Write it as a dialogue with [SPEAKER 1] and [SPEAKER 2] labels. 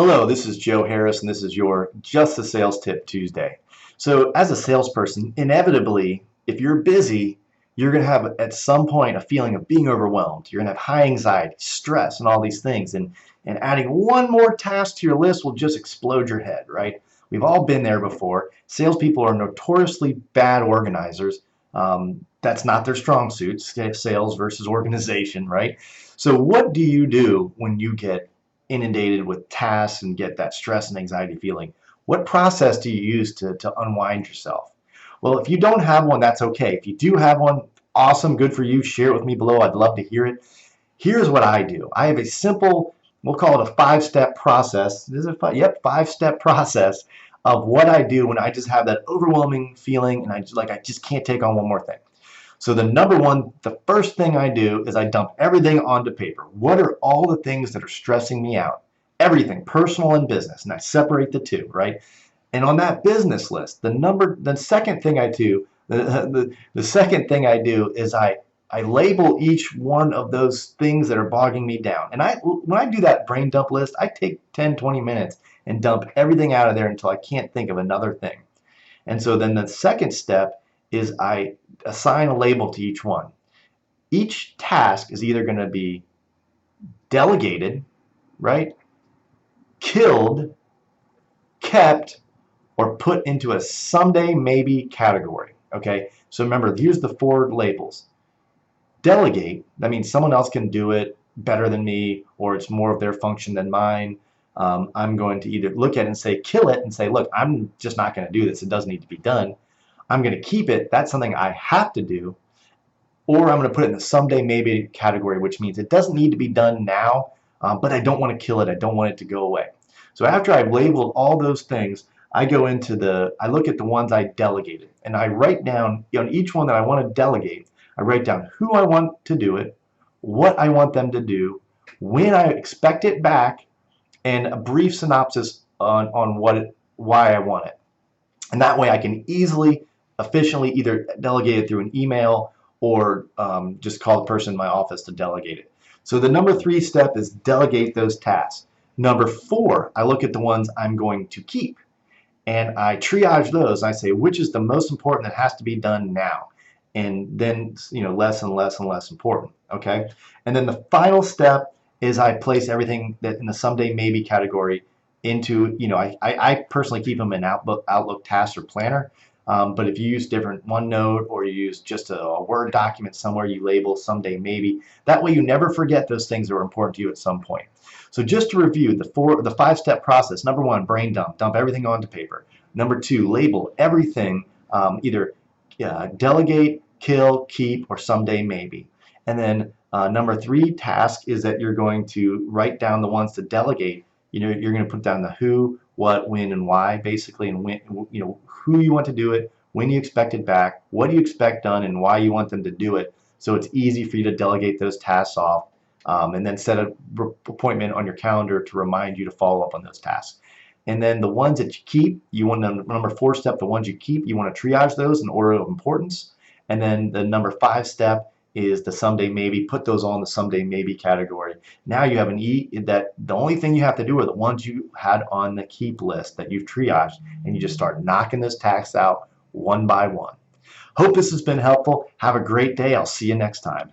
[SPEAKER 1] Hello, this is Joe Harris, and this is your Just the Sales Tip Tuesday. So, as a salesperson, inevitably, if you're busy, you're going to have at some point a feeling of being overwhelmed. You're going to have high anxiety, stress, and all these things. And adding one more task to your list will just explode your head, right? We've all been there before. Salespeople are notoriously bad organizers. That's not their strong suit, sales versus organization, right? So, what do you do when you get inundated with tasks and get that stress and anxiety feeling? What process do you use to unwind yourself? Well, if you don't have one, that's okay. If you do have one, awesome, good for you. Share it with me below. I'd love to hear it. Here's what I do. I have a simple, we'll call it a five-step process. This is five-step process of what I do when I just have that overwhelming feeling and I just can't take on one more thing. So the first thing I do is I dump everything onto paper. What are all the things that are stressing me out? Everything, personal and business, and I separate the two, right? And on that business list, the second thing I do, the second thing I do is I label each one of those things that are bogging me down. And when I do that brain dump list, I take 10, 20 minutes and dump everything out of there until I can't think of another thing. And so then the second step is I assign a label to each one. Each task is either going to be delegated, right, killed, kept, or put into a someday maybe category. Okay, so remember, here's the four labels. Delegate, that means someone else can do it better than me, or it's more of their function than mine. I'm going to either look at it and say kill it and say, look, I'm just not going to do this. It doesn't need to be done. I'm going to keep it. That's something I have to do. Or I'm going to put it in the someday maybe category, which means it doesn't need to be done now, but I don't want to kill it. I don't want it to go away. So after I've labeled all those things, I look at the ones I delegated, and I write down on each one that I want to delegate, I write down who I want to do it, what I want them to do, when I expect it back, and a brief synopsis on why I want it. And that way I can easily, efficiently either delegate it through an email or just call the person in my office to delegate it. So the number 3 step is delegate those tasks. Number 4, I look at the ones I'm going to keep, and I triage those. I say which is the most important that has to be done now, and then less and less and less important. Okay, and then the final step is I place everything that in the someday maybe category into, I personally keep them in Outlook Tasks or Planner. But if you use different OneNote or you use just a Word document somewhere, you label someday maybe. That way you never forget those things that are important to you at some point. So just to review the 5-step process. Number 1, brain dump. Dump everything onto paper. Number 2, label everything, either delegate, kill, keep, or someday maybe. And then number 3 task is that you're going to write down the ones to delegate. You're going to put down the who, what, when, and why, basically, and when, who you want to do it, when you expect it back, what do you expect done, and why you want them to do it. So it's easy for you to delegate those tasks off, and then set an appointment on your calendar to remind you to follow up on those tasks. And then the ones that you keep, you want to, number 4 step, the ones you keep, you want to triage those in order of importance. And then the number 5 step is the someday maybe. Put those all in the someday maybe category. Now you have that the only thing you have to do are the ones you had on the keep list that you've triaged, and you just start knocking those tasks out one by one. Hope this has been helpful. Have a great day. I'll see you next time.